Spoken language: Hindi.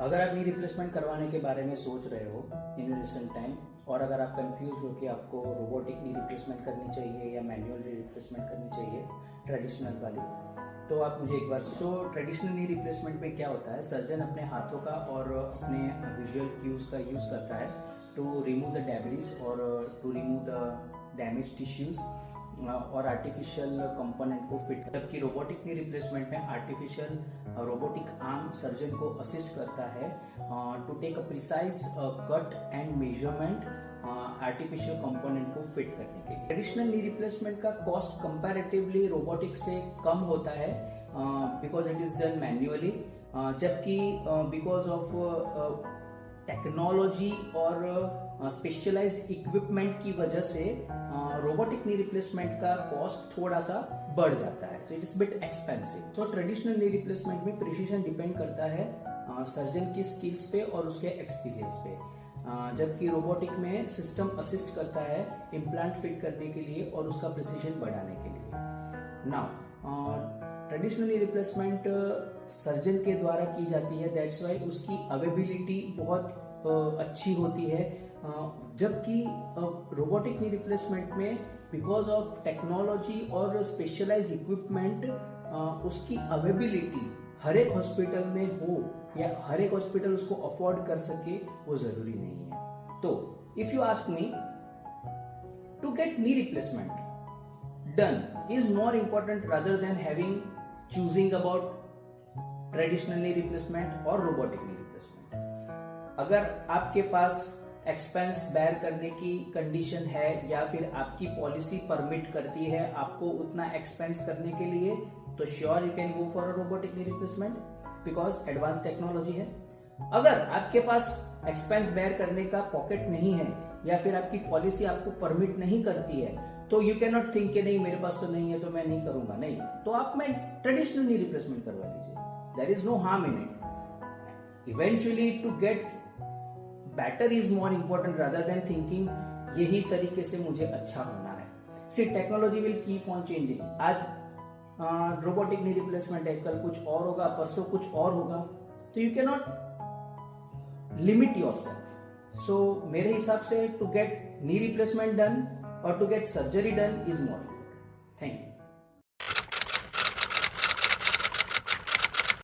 अगर आप नी रिप्लेसमेंट करवाने के बारे में सोच रहे हो इन रिसेंट टाइम, और अगर आप कंफ्यूज हो कि आपको रोबोटिक नी रिप्लेसमेंट करनी चाहिए या मैनुअल नी रिप्लेसमेंट करनी चाहिए ट्रेडिशनल वाली, तो आप मुझे एक बार ट्रेडिशनल नी रिप्लेसमेंट में क्या होता है, सर्जन अपने हाथों का और अपने विजुअल क्यूज का यूज करता है टू रिमूव द डेब्रिस और to remove the damage tissues और आर्टिफिशियल कंपोनेंट को फिट। जबकि रोबोटिक नी रिप्लेसमेंट में आर्टिफिशियल रोबोटिक आर्म सर्जन को असिस्ट करता है to take a precise cut and measurement artificial component को फिट करने के लिए। ट्रेडिशनल नी रिप्लेसमेंट का कॉस्ट कंपैरेटिवली रोबोटिक से कम होता है because it is done manually, जबकि बिकॉज ऑफ टेक्नोलॉजी और स्पेशलाइज्ड इक्विपमेंट की वजह से रोबोटिक नी रिप्लेसमेंट का कॉस्ट थोड़ा सा बढ़ जाता है, so it is bit expensive. So traditional knee replacement में प्रिसीजन डिपेंड करता है सर्जन की स्किल्स पे और उसके एक्सपीरियंस पे, जबकि रोबोटिक में सिस्टम असिस्ट करता है इम्प्लांट फिट करने के लिए और उसका प्रिसीजन बढ़ाने के लिए। Now traditional knee replacement surgeon के द्वारा की जाती है, दैट्स वाई उसकी अवेबिलिटी बहुत अच्छी होती है, जबकि रोबोटिक नी रिप्लेसमेंट में बिकॉज ऑफ टेक्नोलॉजी और स्पेशलाइज इक्विपमेंट उसकी अवेबिलिटी हर एक हॉस्पिटल में हो या हर एक हॉस्पिटल उसको अफोर्ड कर सके वो जरूरी नहीं है। तो if you ask me, to get knee replacement done is more important rather than having choosing about traditional knee replacement और रोबोटिक नी रिप्लेसमेंट। अगर आपके पास एक्सपेंस बेयर करने की कंडीशन है या फिर आपकी पॉलिसी परमिट करती है आपको उतना एक्सपेंस करने के लिए, तो sure you can go for a robotic knee replacement because advance technology है। अगर आपके पास एक्सपेंस बेयर करने का पॉकेट नहीं है या फिर आपकी पॉलिसी आपको परमिट नहीं करती है, तो यू कैन नॉट थिंक कि नहीं मेरे पास तो नहीं है तो मैं नहीं करूंगा, नहीं, तो आप में ट्रेडिशनल नी रिप्लेसमेंट करवा लीजिए, there is no harm in it. Eventually to get better is more important rather than thinking यही तरीके से मुझे अच्छा होना है। See technology will keep on changing, आज रोबोटिक नी रिप्लेसमेंट है, कल कुछ और होगा, परसों कुछ और होगा, तो you can not limit yourself. So मेरे हिसाब से to get knee replacement done और to get surgery done is more important. Thank you.